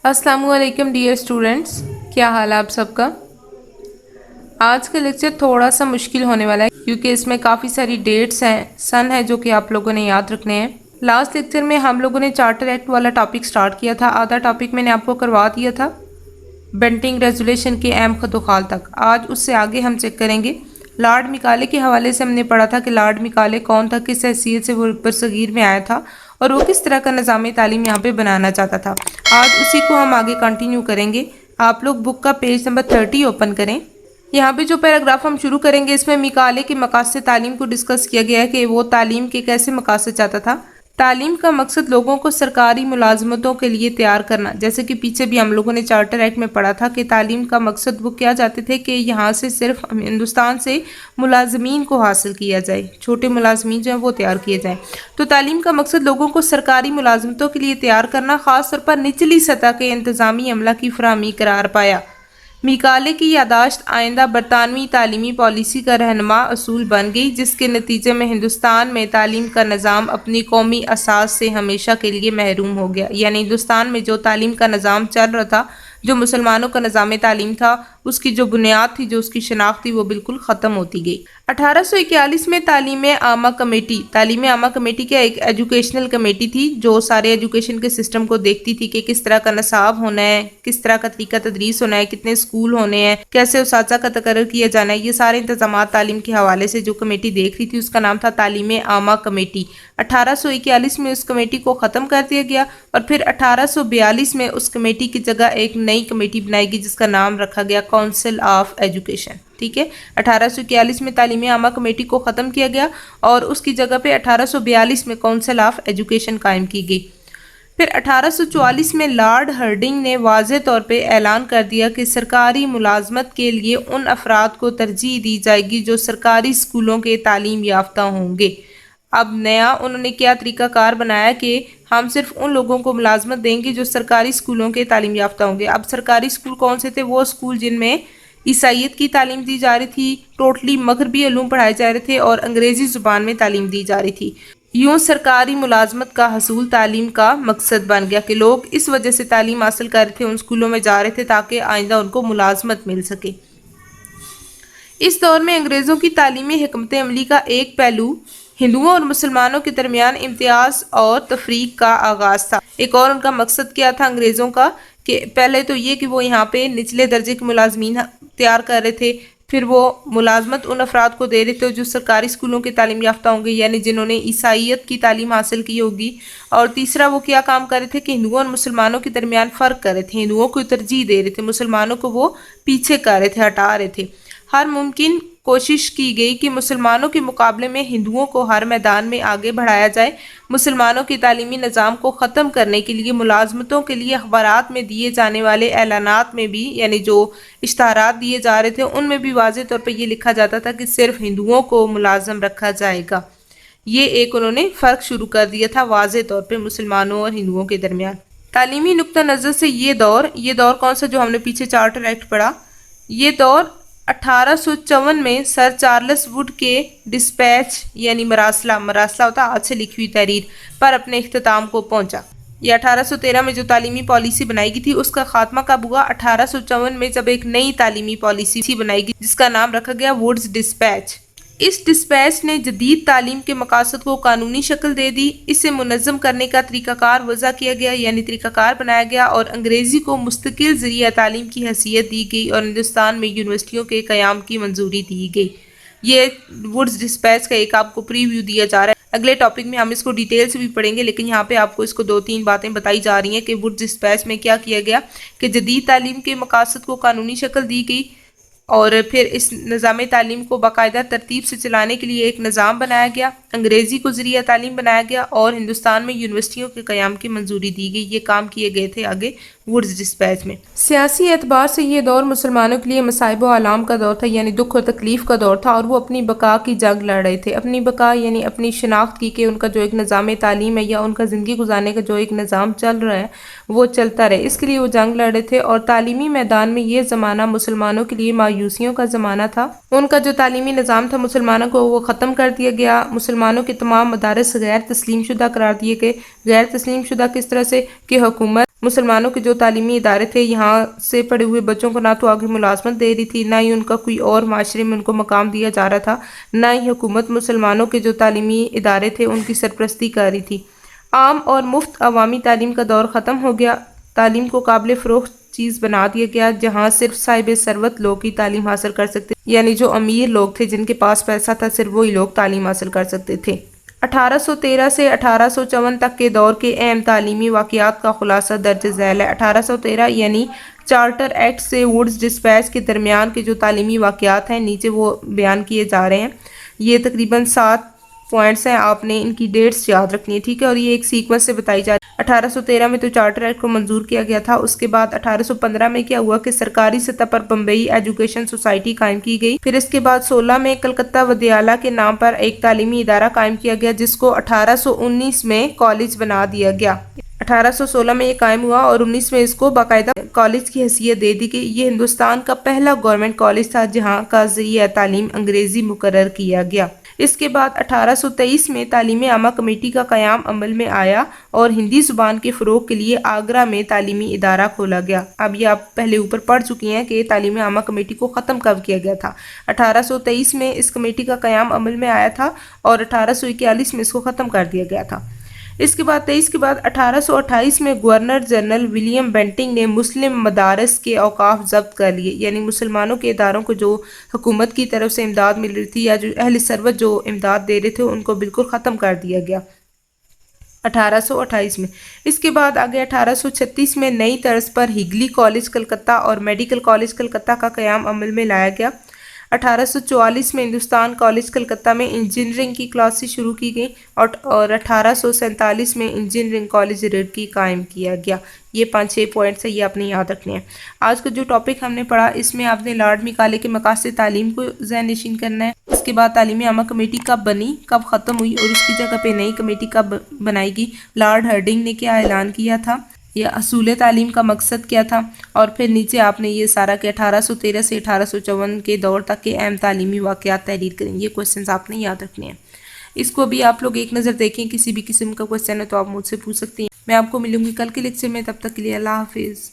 अस्सलाम वालेकुम dear students, क्या हाल है आप सबका। आज का लेक्चर थोड़ा सा मुश्किल होने वाला है क्योंकि इसमें काफ़ी सारी डेट्स हैं, सन है जो कि आप लोगों ने याद रखने हैं। लास्ट लेक्चर में हम लोगों ने चार्टर एक्ट वाला टॉपिक स्टार्ट किया था, आधा टॉपिक मैंने आपको करवा दिया था बेंटिंग रेजोल्यूशन के अहम खतोखाल तक। आज उससे आगे हम चेक करेंगे। लॉर्ड मिकाले के हवाले से हमने पढ़ा था कि लॉर्ड मिकाले कौन था, किस हैसियत से वो बरसगीर में आया था और वो किस तरह का निज़ाम तालीम यहाँ पे बनाना चाहता था। आज उसी को हम आगे कंटिन्यू करेंगे। आप लोग बुक का पेज नंबर 30 ओपन करें। यहाँ पे जो पैराग्राफ हम शुरू करेंगे इसमें मिकाले के मकासद तालीम को डिस्कस किया गया है कि वो तालीम के कैसे मकासद चाहता था। तालीम का मकसद लोगों को सरकारी मुलाजमतों के लिए तैयार करना, जैसे कि पीछे भी हम लोगों ने चार्टर एक्ट में पढ़ा था कि तालीम का मकसद वो क्या चाहते थे कि यहाँ से सिर्फ हिंदुस्तान से मुलाजमीन को हासिल किया जाए, छोटे मुलाजमीन जो हैं वो तैयार किए जाएँ। तो तालीम का मकसद लोगों को सरकारी मुलाजमतों के लिए तैयार करना, ख़ास तौर पर निचली सतह के इंतज़ामी अमला की फराहमी करार पाया। मिकाले की यादाश्त आइंदा बरतानवी तालीमी पॉलिसी का रहनुमा असूल बन गई, जिसके नतीजे में हिंदुस्तान में तालीम का निज़ाम अपनी कौमी असास से हमेशा के लिए महरूम हो गया। यानी हिंदुस्तान में जो तालीम का निज़ाम चल रहा था, जो मुसलमानों का निज़ाम तालीम था, उसकी जो बुनियाद थी, जो उसकी शनाख्त थी, वो बिल्कुल ख़त्म होती गई। 1841 में तालीम आमा कमेटी क्या एक एजुकेशनल कमेटी थी जो सारे एजुकेशन के सिस्टम को देखती थी कि किस तरह का नसाब होना है, किस तरह का तरीका तदरीस होना है, कितने स्कूल होने हैं, कैसे उसाजा का तकर्रर किया जाना है। ये सारे इंतजाम तालीम के हवाले से जो कमेटी देख रही थी उसका नाम था तालीम आमा कमेटी। 1841 में उस कमेटी को ख़त्म कर दिया गया और फिर 1842 में उस कमेटी की जगह एक नई कमेटी बनाई गई जिसका नाम रखा गया काउंसिल ऑफ एजुकेशन। ठीक है, 1841 में तालीम आमा कमेटी को ख़त्म किया गया और उसकी जगह पे 1842 में काउंसिल ऑफ एजुकेशन कायम की गई। फिर 1844 में लॉर्ड हर्डिंग ने वाज़ेह तौर पे ऐलान कर दिया कि सरकारी मुलाजमत के लिए उन अफराद को तरजीह दी जाएगी जो सरकारी स्कूलों के तालीम याफ्ता होंगे। अब नया उन्होंने क्या तरीक़ाकार बनाया कि हम सिर्फ उन लोगों को मुलाजमत देंगे जो सरकारी स्कूलों के तालीम याफ्ता होंगे। अब सरकारी स्कूल कौन से थे? वो स्कूल जिनमें ईसाइयत की तालीम दी जा रही थी, टोटली मगरबी अलूम पढ़ाए जा रहे थे और अंग्रेज़ी ज़ुबान में तालीम दी जा रही थी। यूँ सरकारी मुलाजमत का हसूल तालीम का मकसद बन गया कि लोग इस वजह से तालीम हासिल कर रहे थे, उन स्कूलों में जा रहे थे ताकि आइंदा उनको मुलाजमत मिल सके। इस दौर में अंग्रेज़ों की तालीमी हिकमत अमली का एक पहलू हिंदुओं और मुसलमानों के दरमियान इम्तियाज़ और तफरीक का आगाज़ था। एक और उनका मकसद क्या था अंग्रेज़ों का कि पहले तो ये कि वो यहाँ पे निचले दर्जे के मुलाजमीन तैयार कर रहे थे, फिर वो मुलाजमत उन अफराद को दे रहे थे जो सरकारी स्कूलों के तालीम याफ्ता होंगे, यानी जिन्होंने ईसाइयत की तालीम हासिल की होगी। और तीसरा वो क्या काम कर रहे थे कि हिंदुओं और मुसलमानों के दरमियान फ़र्क कर रहे थे, हिंदुओं को तरजीह दे रहे थे, मुसलमानों को वो पीछे कर रहे थे, हटा रहे थे। हर मुमकिन कोशिश की गई कि मुसलमानों के मुकाबले में हिंदुओं को हर मैदान में आगे बढ़ाया जाए। मुसलमानों के तालीमी निज़ाम को ख़त्म करने के लिए मुलाजमतों के लिए अखबारात में दिए जाने वाले ऐलानात में भी, यानी जो इश्तहारात दिए जा रहे थे उनमें भी वाज़ेह तौर पर यह लिखा जाता था कि सिर्फ हिंदुओं को मुलाजम रखा जाएगा। ये एक उन्होंने फ़र्क शुरू कर दिया था वाज़ेह तौर पर मुसलमानों और हिंदुओं के दरमियान। तालीमी नुक्ता नज़र से ये दौर कौन सा, जो हमने पीछे चार्टर एक्ट पढ़ा, ये दौर 1854 में सर चार्ल्स वुड के डिस्पैच यानी मरासला होता आज से लिखी हुई तहरीर पर अपने इख्तिताम को पहुंचा। ये 1813 में जो तालीमी पॉलिसी बनाई गई थी उसका खात्मा कब हुआ? 1854 में, जब एक नई तालीमी पॉलिसी बनाई गई जिसका नाम रखा गया वुड्स डिस्पैच। इस डिस्पैच ने जदीद तालीम के मकासद को कानूनी शक्ल दे दी, इसे मुनज़्ज़म करने का तरीक़ाकार वज़ा किया गया, यानी तरीक़ाकार बनाया गया और अंग्रेज़ी को मुस्तकिल ज़रिया तालीम की हैसियत दी गई और हिंदुस्तान में यूनिवर्सिटियों के क़याम की मंजूरी दी गई। ये वुड्स डिस्पैच का एक आपको प्रीव्यू दिया जा रहा है। अगले टॉपिक में हम इसको डिटेल से भी पढ़ेंगे, लेकिन यहाँ पे आपको इसको 2-3 बातें बताई जा रही हैं कि वुड्स डिस्पैच में क्या किया गया कि जदीद तालीम के मकासद को कानूनी शक्ल दी गई और फिर इस निज़ाम तालीम को बाकायदा तरतीब से चलाने के लिए एक निज़ाम बनाया गया, अंग्रेज़ी को ज़रिया तालीम बनाया गया और हिंदुस्तान में यूनिवर्सिटियों के क़याम की मंजूरी दी गई। ये काम किए गए थे आगे वुड्स डिस्पैच में। सियासी एतबार से ये दौर मुसलमानों के लिए मसाइब व आलाम का दौर था, यानी दुख और तकलीफ़ का दौर था और वो अपनी बका की जंग लड़ रहे थे। अपनी बका यानी अपनी शनाख्त की कि उनका जो एक निज़ाम तालीम है या उनका ज़िंदगी गुजारने का जो एक निज़ाम चल रहा है वो चलता रहे, इसके लिए वो जंग लड़ रहे थे। और तालीमी मैदान में ये ज़माना मुसलमानों के लिए مایوسیوں کا زمانہ تھا۔ ان کا جو تعلیمی نظام تھا مسلمانوں کو وہ ختم کر دیا گیا۔ مسلمانوں کے تمام مدارس غیر تسلیم شدہ قرار دیے گئے۔ غیر تسلیم شدہ کس طرح سے کہ حکومت مسلمانوں کے جو تعلیمی ادارے تھے یہاں سے پڑھے ہوئے بچوں کو نہ تو آگے ملازمت دے رہی تھی، نہ ہی ان کا کوئی اور معاشرے میں ان کو مقام دیا جا رہا تھا، نہ ہی حکومت مسلمانوں کے جو تعلیمی ادارے تھے ان کی سرپرستی کر رہی تھی۔ عام اور مفت عوامی تعلیم کا دور ختم ہو گیا۔ تعلیم کو قابل فروخت چیز بنا دیا گیا جہاں صرف صاحب ثروت لوگ ہی تعلیم حاصل کر سکتے، یعنی جو امیر لوگ تھے جن کے پاس پیسہ تھا صرف وہی لوگ تعلیم حاصل کر سکتے تھے۔ 1813 سے 1854 تک کے دور کے اہم تعلیمی واقعات کا خلاصہ درج ذیل ہے۔ 1813 یعنی چارٹر ایکٹ سے ووڈز ڈسپیچ کے درمیان کے جو تعلیمی واقعات ہیں نیچے وہ بیان کیے جا رہے ہیں۔ یہ تقریباً 7 پوائنٹس ہیں، آپ نے ان کی ڈیٹس یاد رکھنی ہے، ٹھیک ہے، اور یہ ایک سیکوینس سے بتائی جا رہی ہے۔ 1813 میں تو چارٹر ایکٹ کو منظور کیا گیا تھا۔ اس کے بعد 1815 میں کیا ہوا کہ سرکاری سطح پر بمبئی ایجوکیشن سوسائٹی قائم کی گئی۔ پھر اس کے بعد 16 میں کلکتہ ودیالیہ کے نام پر ایک تعلیمی ادارہ قائم کیا گیا جس کو 1819 میں کالج بنا دیا گیا۔ 1816 میں یہ قائم ہوا اور 19 میں اس کو باقاعدہ کالج کی حیثیت دے دی گئی۔ یہ ہندوستان کا پہلا گورنمنٹ کالج تھا جہاں کا ذریعہ تعلیم انگریزی مقرر کیا گیا۔ اس کے بعد 1823 میں تعلیم عامہ کمیٹی کا قیام عمل میں آیا اور ہندی زبان کے فروغ کے لیے آگرہ میں تعلیمی ادارہ کھولا گیا۔ اب یہ آپ پہلے اوپر پڑھ چکی ہیں کہ تعلیم عامہ کمیٹی کو ختم کب کیا گیا تھا۔ 1823 میں اس کمیٹی کا قیام عمل میں آیا تھا اور 1841 میں اس کو ختم کر دیا گیا تھا۔ اس کے بعد 23 کے بعد 1828 میں گورنر جنرل ولیم بینٹنگ نے مسلم مدارس کے اوقاف ضبط کر لیے، یعنی مسلمانوں کے اداروں کو جو حکومت کی طرف سے امداد مل رہی تھی یا جو اہل ثروت جو امداد دے رہے تھے ان کو بالکل ختم کر دیا گیا 1828 میں۔ اس کے بعد آگے 1836 میں نئی طرز پر ہگلی کالج کلکتہ اور میڈیکل کالج کلکتہ کا قیام عمل میں لایا گیا۔ 1844 میں ہندوستان کالج کلکتہ میں انجینئرنگ کی کلاسز شروع کی گئی اور 1847 میں انجینئرنگ کالج ریڑکی قائم کیا گیا۔ یہ 5-6 پوائنٹس ہیں، یہ آپ نے یاد رکھنے ہیں۔ آج کا جو ٹاپک ہم نے پڑھا اس میں آپ نے لارڈ میکالے کے مقاصد تعلیم کو ذہن نشین کرنا ہے۔ اس کے بعد تعلیم عامہ کمیٹی کب بنی، کب ختم ہوئی اور اس کی جگہ پہ نئی کمیٹی کب بنائی گئی، لارڈ ہارڈنگ نے کیا اعلان کیا تھا، یہ حصول تعلیم کا مقصد کیا تھا، اور پھر نیچے آپ نے یہ سارا کہ 1813 سے 1854 کے دور تک کے اہم تعلیمی واقعات تحریر کریں۔ یہ کوسچنز آپ نے یاد رکھنے ہیں۔ اس کو بھی آپ لوگ ایک نظر دیکھیں، کسی بھی قسم کا کوسچن ہے تو آپ مجھ سے پوچھ سکتے ہیں۔ میں آپ کو ملوں گی کل کے لیکچر میں، تب تک کے لیے اللہ حافظ۔